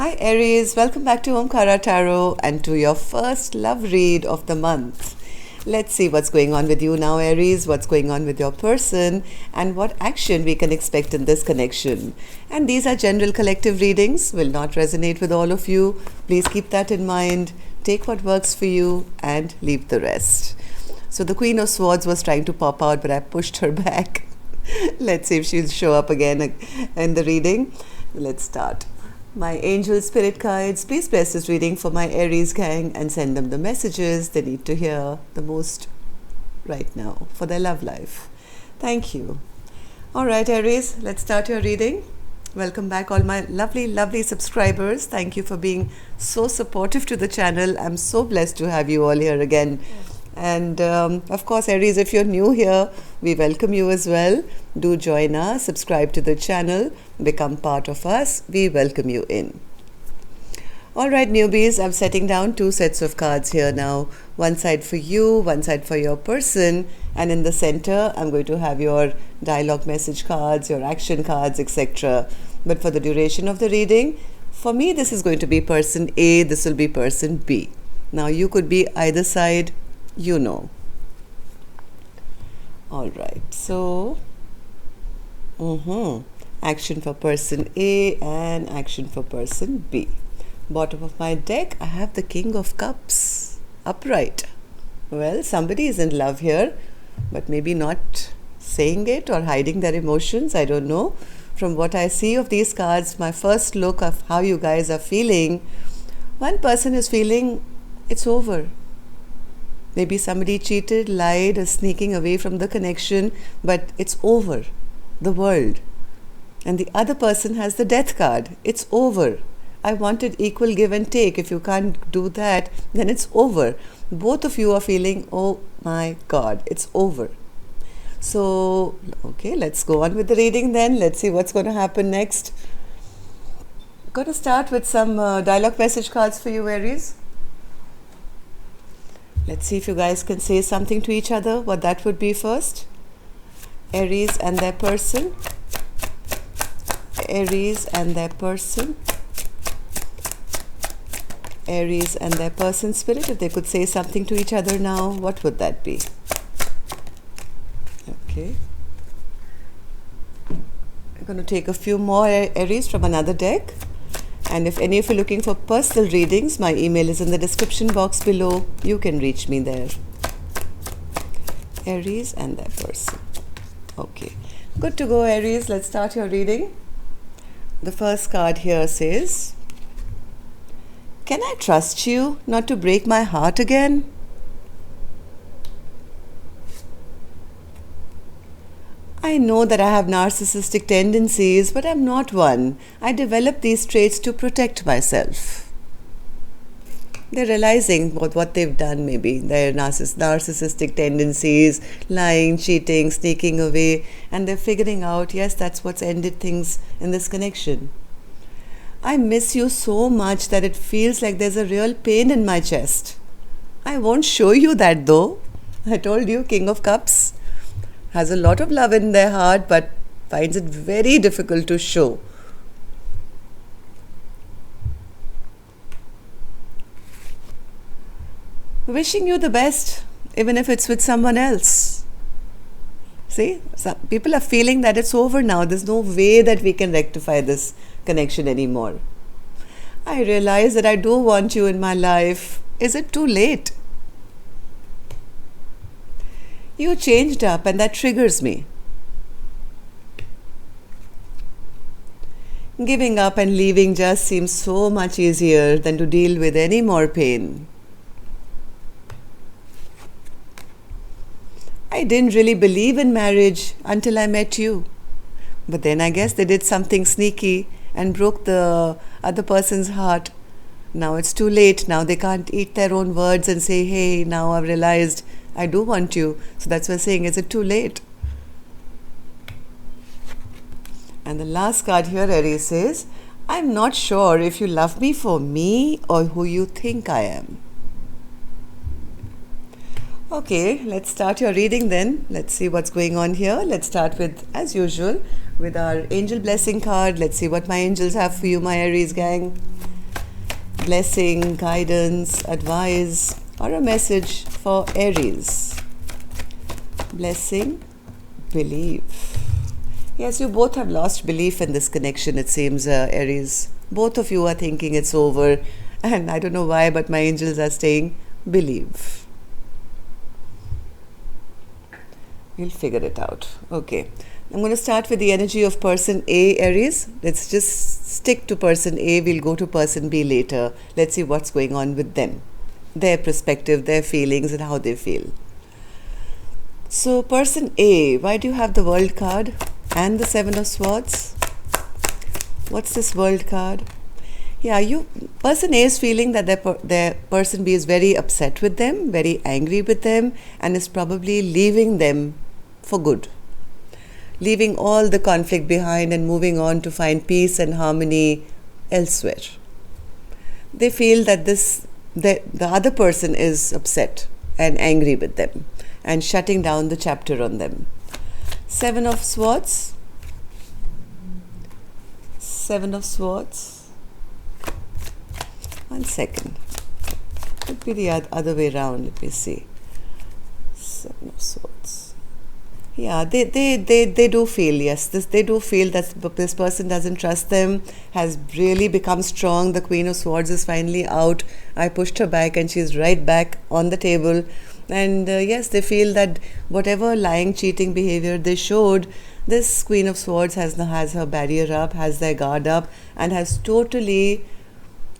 Hi Aries, welcome back to Omkara Tarot and to your first love read of the month. Let's see what's going on with you now, Aries, what's going on with your person, and what action we can expect in this connection. And these are general collective readings, will not resonate with all of you. Please keep that in mind. Take what works for you and leave the rest. So the Queen of Swords was trying to pop out, but I pushed her back. Let's see if she'll show up again in the reading. Let's start. My angel spirit guides, please bless this reading for my Aries gang and send them the messages they need to hear the most right now for their love life. Thank you. All right, Aries, let's start your reading. Welcome back, all my lovely subscribers. Thank you for being so supportive to the channel. I'm so blessed to have you all here again. And of course, Aries, if you're new here, we welcome you as well. Do join us, subscribe to the channel, become part of us. We welcome you in. All right, newbies, I'm setting down two sets of cards here now. One side for you, one side for your person. And in the center, I'm going to have your dialogue message cards, your action cards, etc. But for the duration of the reading, for me, this is going to be person A, this will be person B. Now, you could be either side, you know. All right, so action for person A and action for person B. Bottom of my deck, I have the King of Cups upright. Well, somebody is in love here, but maybe not saying it or hiding their emotions. I don't know. From what I see of these cards, my first look of how you guys are feeling, one person is feeling it's over. Maybe somebody cheated, lied, or sneaking away from the connection, but it's over. The world. And the other person has the death card. It's over. I wanted equal give and take. If you can't do that, then it's over. Both of you are feeling, oh my God, it's over. So, okay, let's go on with the reading then. Let's see what's going to happen next. I'm going to start with some dialogue message cards for you, Aries. Let's see if you guys can say something to each other, what that would be first. Aries and their person. Aries and their person. Aries and their person spirit. If they could say something to each other now, what would that be? Okay. I'm going to take a few more Aries from another deck. And if any of you are looking for personal readings, my email is in the description box below. You can reach me there. Aries and their person. Okay. Good to go, Aries. Let's start your reading. The first card here says, can I trust you not to break my heart again? I know that I have narcissistic tendencies, but I'm not one. I develop these traits to protect myself. They're realizing what they've done, maybe. Their narcissistic tendencies, lying, cheating, sneaking away, and they're figuring out, yes, that's what's ended things in this connection. I miss you so much that it feels like there's a real pain in my chest. I won't show you that though. I told you, King of Cups has a lot of love in their heart, but finds it very difficult to show. Wishing you the best, even if it's with someone else. See, some people are feeling that it's over now. There's no way that we can rectify this connection anymore. I realize that I do want you in my life. Is it too late? You changed up and that triggers me. Giving up and leaving just seems so much easier than to deal with any more pain. I didn't really believe in marriage until I met you. But then I guess they did something sneaky and broke the other person's heart. Now it's too late. Now they can't eat their own words and say, hey, now I've realized I do want you. So that's why I'm saying, is it too late? And the last card here, Aries, says, I'm not sure if you love me for me or who you think I am. Okay, let's start your reading then. Let's see what's going on here. Let's start with, as usual, with our angel blessing card. Let's see what my angels have for you, my Aries gang. blessing, guidance, advice, or a message for Aries. Blessing, belief. Yes, you both have lost belief in this connection, it seems, Aries. Both of you are thinking it's over, and I don't know why, but my angels are saying, believe. We'll figure it out. Okay. I'm going to start with the energy of person A, Aries. Let's just stick to person A. We'll go to person B later. Let's see what's going on with them, their perspective, their feelings, and how they feel. So, person A, why do you have the World card and the Seven of Swords? What's this World card? Yeah, person A is feeling that their person B is very upset with them, very angry with them, and is probably leaving them for good. Leaving all the conflict behind and moving on to find peace and harmony elsewhere. They feel that the other person is upset and angry with them and shutting down the chapter on them. Seven of Swords. Seven of Swords. 1 second. Could be the other way around. Let me see. Seven of Swords. Yeah, they do feel, yes, they do feel that this person doesn't trust them, has really become strong. The Queen of Swords is finally out. I pushed her back and she's right back on the table. And yes, they feel that whatever lying, cheating behavior they showed, this Queen of Swords has her barrier up, has their guard up, and has totally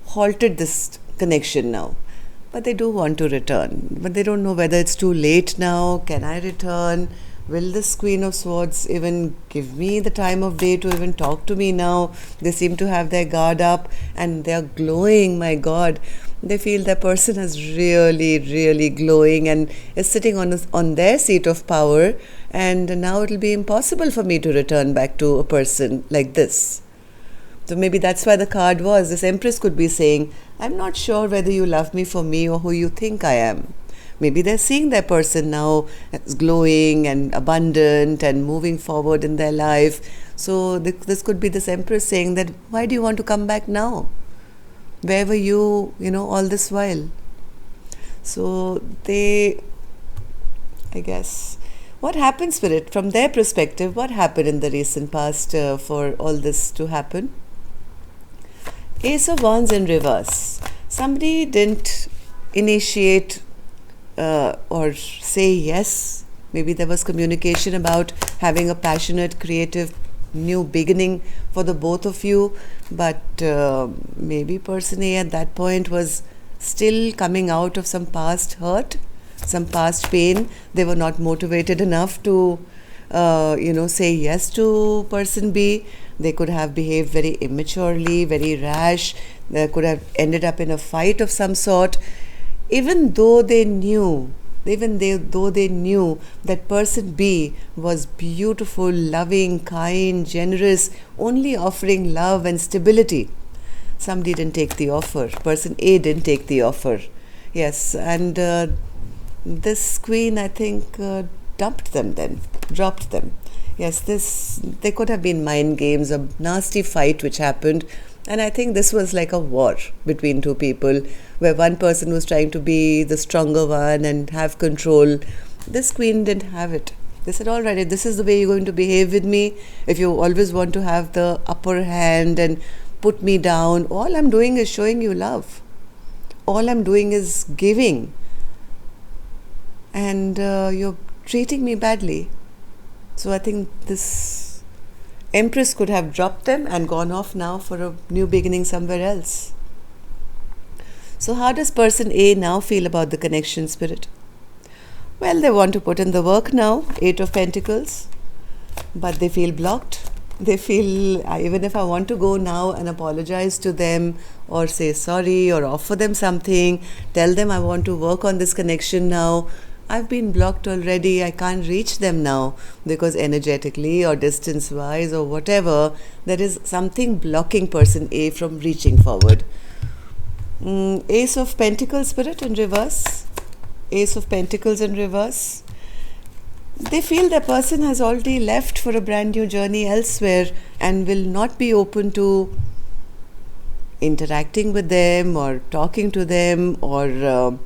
halted this connection now. But they do want to return. But they don't know whether it's too late now. Can I return? Will this Queen of Swords even give me the time of day to even talk to me now? They seem to have their guard up and they're glowing, my God. They feel their person is really, really glowing and is sitting on their seat of power, and now it'll be impossible for me to return back to a person like this. So maybe that's why the card was. This Empress could be saying, I'm not sure whether you love me for me or who you think I am. Maybe they're seeing their person now as glowing and abundant and moving forward in their life. So this could be this Empress saying that, why do you want to come back now? Where were you, all this while? So I guess, what happened, Spirit? From their perspective, what happened in the recent past for all this to happen? Ace of Wands in reverse. Somebody didn't initiate or say yes. Maybe there was communication about having a passionate, creative, new beginning for the both of you, but maybe person A at that point was still coming out of some past hurt, some past pain. They were not motivated enough to say yes to person B. They could have behaved very immaturely, very rash. They could have ended up in a fight of some sort. Even though they knew that person B was beautiful, loving, kind, generous, only offering love and stability, somebody didn't take the offer. Person A didn't take the offer. Yes, and this Queen, I think, dropped them. Yes, they could have been mind games, a nasty fight which happened. And I think this was like a war between two people, where one person was trying to be the stronger one and have control. This Queen didn't have it. They said, all right, if this is the way you're going to behave with me, if you always want to have the upper hand and put me down, all I'm doing is showing you love. All I'm doing is giving. And you're treating me badly. So I think this Empress could have dropped them and gone off now for a new beginning somewhere else. So how does person A now feel about the connection, Spirit? Well, they want to put in the work now, 8 of Pentacles, but they feel blocked. They feel, even if I want to go now and apologize to them or say sorry or offer them something, tell them I want to work on this connection now, I've been blocked already. I can't reach them now because energetically or distance-wise or whatever, there is something blocking person A from reaching forward. Ace of Pentacles, Spirit, in reverse. Ace of Pentacles in reverse. They feel the person has already left for a brand new journey elsewhere and will not be open to interacting with them or talking to them or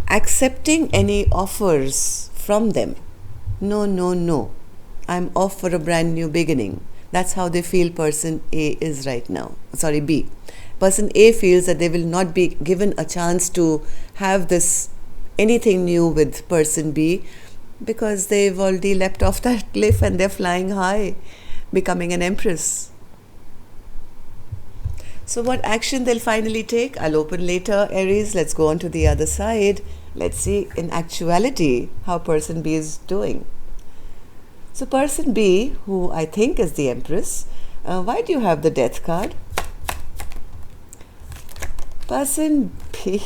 accepting any offers from them. No, no, no. I'm off for a brand new beginning. That's how they feel person A is right now. Sorry, B. Person A feels that they will not be given a chance to have this anything new with person B because they've already leapt off that cliff and they're flying high, becoming an empress. So what action they'll finally take, I'll open later, Aries. Let's go on to the other side. Let's see in actuality how person B is doing. So person B, who I think is the Empress, why do you have the Death card? Person B,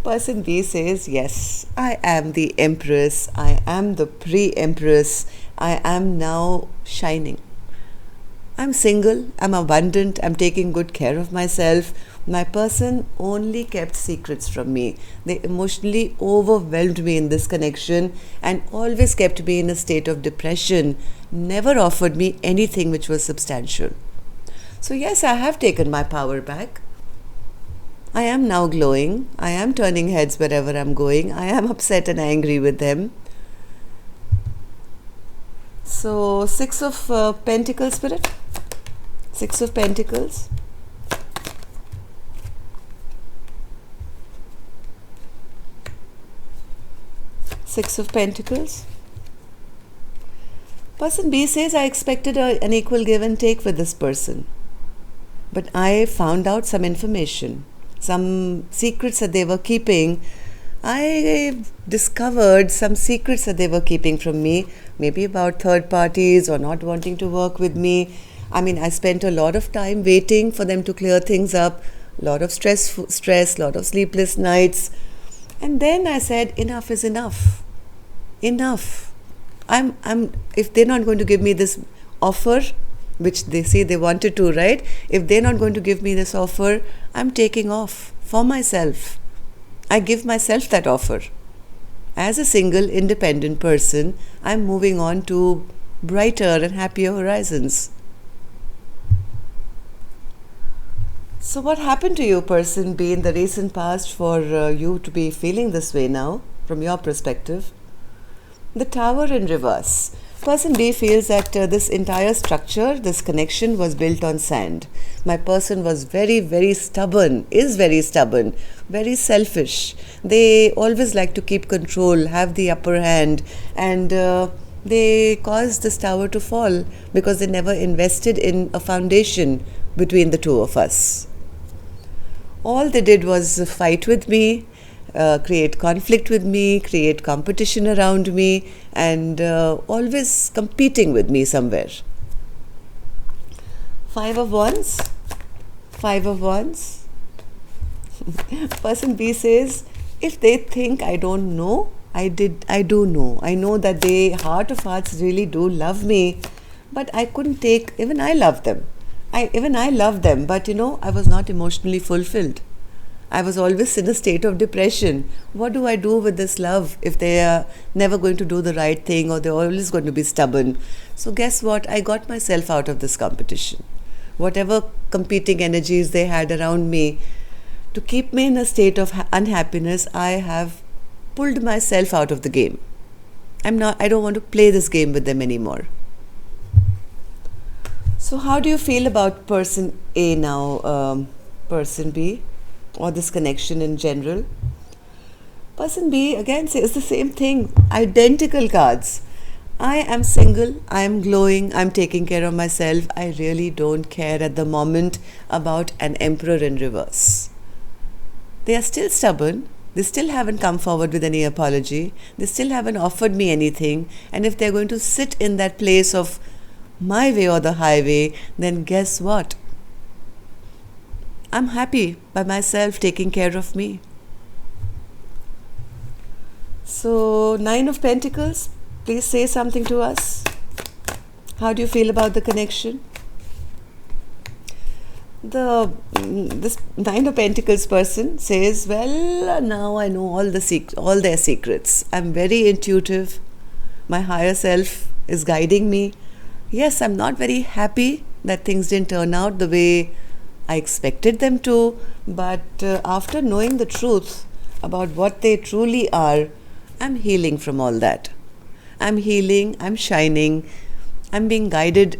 person B says, yes, I am the Empress, I am the pre-Empress, I am now shining. I'm single, I'm abundant, I'm taking good care of myself. My person only kept secrets from me. They emotionally overwhelmed me in this connection and always kept me in a state of depression, never offered me anything which was substantial. So yes, I have taken my power back. I am now glowing. I am turning heads wherever I'm going. I am upset and angry with them. So 6 of Pentacles, Spirit. 6 of Pentacles. Six of Pentacles. Person B says, I expected an equal give and take with this person. But I found out some information, some secrets that they were keeping. I discovered some secrets that they were keeping from me, maybe about third parties or not wanting to work with me. I mean, I spent a lot of time waiting for them to clear things up, a lot of stress, a lot of sleepless nights. And then I said, enough is enough. Enough. If they're not going to give me this offer, which they say they wanted to, right? If they're not going to give me this offer, I'm taking off for myself. I give myself that offer. As a single, independent person, I'm moving on to brighter and happier horizons. So what happened to you, person B, in the recent past for you to be feeling this way now, from your perspective? The Tower in reverse. Person B feels that this entire structure, this connection was built on sand. My person was very, very stubborn, is very stubborn, very selfish. They always like to keep control, have the upper hand, and they caused this tower to fall because they never invested in a foundation between the two of us. All they did was fight with me, create conflict with me, create competition around me, and always competing with me somewhere. 5 of Wands. 5 of Wands. Person B says, if they think I don't know, I do know. I know that they, heart of hearts, really do love me, but I couldn't take, even I love them. Even I love them, but I was not emotionally fulfilled. I was always in a state of depression. What do I do with this love if they are never going to do the right thing or they're always going to be stubborn? So guess what? I got myself out of this competition. Whatever competing energies they had around me, to keep me in a state of unhappiness, I have pulled myself out of the game. I don't want to play this game with them anymore. So how do you feel about person A now, person B, or this connection in general? Person B again says the same thing, identical cards. I am single, I am glowing, I'm taking care of myself. I really don't care at the moment about an emperor in reverse. They are still stubborn. They still haven't come forward with any apology. They still haven't offered me anything. And if they're going to sit in that place of my way or the highway, then guess what? I'm happy by myself, taking care of me. So 9 of Pentacles, please say something to us. How do you feel about the connection? This 9 of Pentacles person says, well, now I know all their secrets. I'm very intuitive. My higher self is guiding me. Yes, I'm not very happy that things didn't turn out the way I expected them to, but after knowing the truth about what they truly are, I'm healing from all that. I'm healing, I'm shining, I'm being guided,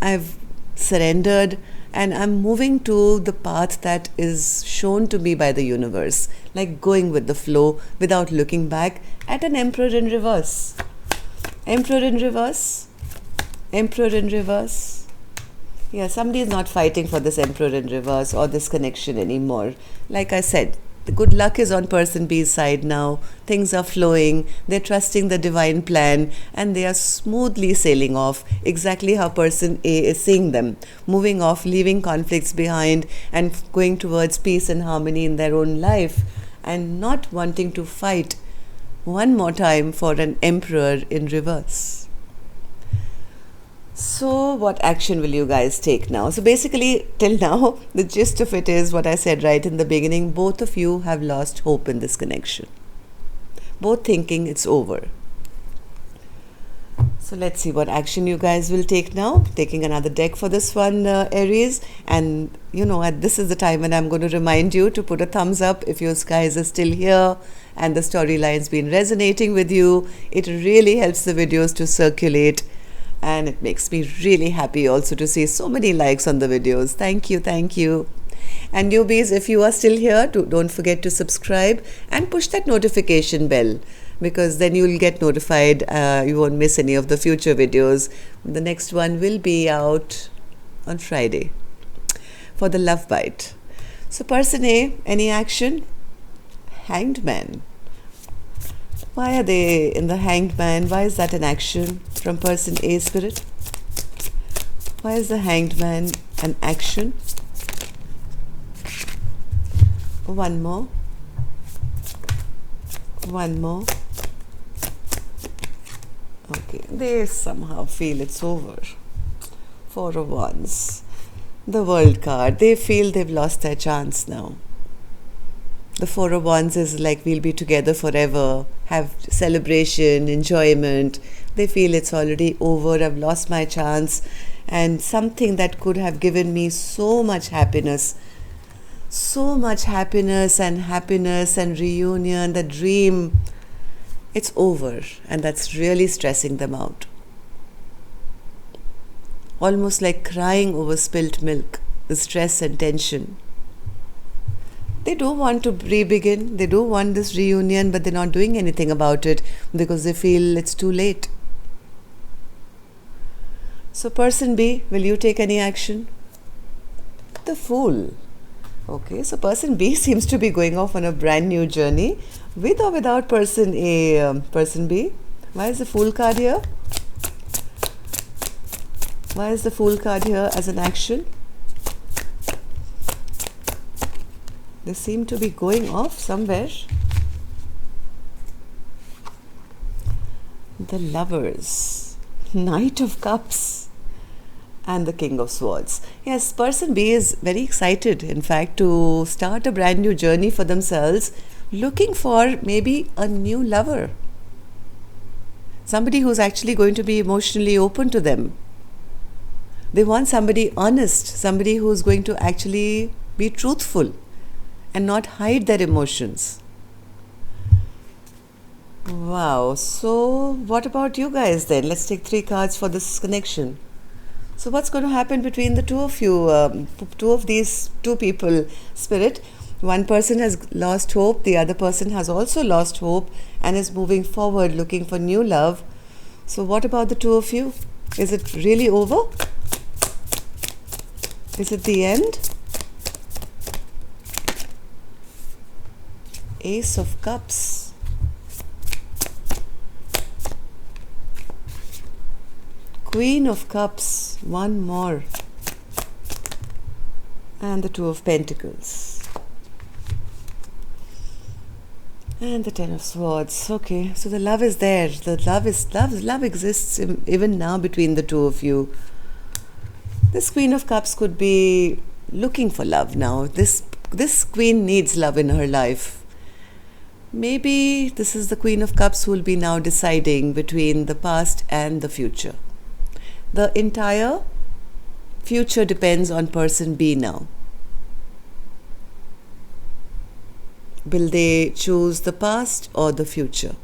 I've surrendered, and I'm moving to the path that is shown to me by the universe, like going with the flow without looking back at an emperor in reverse. Emperor in reverse, emperor in reverse. Yeah, somebody is not fighting for this emperor in reverse or this connection anymore. Like I said, the good luck is on person B's side now. Things are flowing. They're trusting the divine plan and they are smoothly sailing off exactly how person A is seeing them. Moving off, leaving conflicts behind and going towards peace and harmony in their own life and not wanting to fight one more time for an emperor in reverse. So, what action will you guys take now? So, basically, till now, the gist of it is what I said right in the beginning. Both of you have lost hope in this connection. Both thinking it's over. So, let's see what action you guys will take now. Taking another deck for this one, Aries. And, this is the time when I'm going to remind you to put a thumbs up if you guys are still here and the storyline's been resonating with you. It really helps the videos to circulate. And it makes me really happy also to see so many likes on the videos. Thank you, thank you. And newbies, if you are still here, don't forget to subscribe and push that notification bell because then you'll get notified. You won't miss any of the future videos. The next one will be out on Friday for the Love Bite. So person A, any action? Hanged Man. Why are they in the Hanged Man? Why is that an action from person A, Spirit? Why is the Hanged Man an action? One more. One more. Okay, they somehow feel it's over. Four of Wands. The World card. They feel they've lost their chance now. The Four of Wands is like we'll be together forever, have celebration, enjoyment. They feel it's already over, I've lost my chance. And something that could have given me so much happiness and reunion, the dream, it's over. And that's really stressing them out. Almost like crying over spilt milk, the stress and tension. They do want to re-begin, they do want this reunion, but they're not doing anything about it because they feel it's too late. So person B, will you take any action? The Fool. Okay, so person B seems to be going off on a brand new journey with or without person A, person B. Why is the Fool card here? Why is the Fool card here as an action? They seem to be going off somewhere. The Lovers, Knight of Cups, and the King of Swords. Yes, person B is very excited, in fact, to start a brand new journey for themselves, looking for maybe a new lover. Somebody who's actually going to be emotionally open to them. They want somebody honest, somebody who's going to actually be truthful and not hide their emotions. Wow, so what about you guys then? Let's take 3 cards for this connection. So what's going to happen between the two of you, two of these two people, Spirit? One person has lost hope, the other person has also lost hope and is moving forward looking for new love. So what about the two of you? Is it really over? Is it the end? Ace of Cups. Queen of Cups. One more. And the Two of Pentacles. And the Ten of Swords. Okay, so the love is there. The love exists even now between the two of you. This Queen of Cups could be looking for love now. This queen needs love in her life. Maybe this is the Queen of Cups who will be now deciding between the past and the future. The entire Future depends on person B now. Will they choose the past or the future?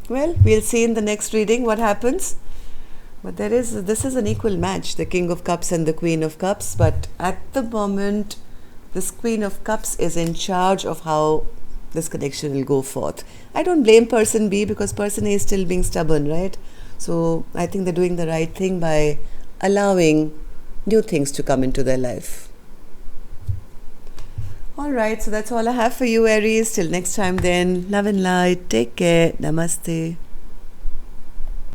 Well, we'll see in the next reading what happens. But this is an equal match, the King of Cups and the Queen of Cups. But at the moment, this Queen of Cups is in charge of how this connection will go forth. I don't blame person B because person A is still being stubborn, right? So I think they're doing the right thing by allowing new things to come into their life. Alright, so that's all I have for you, Aries. Till next time then, love and light. Take care. Namaste.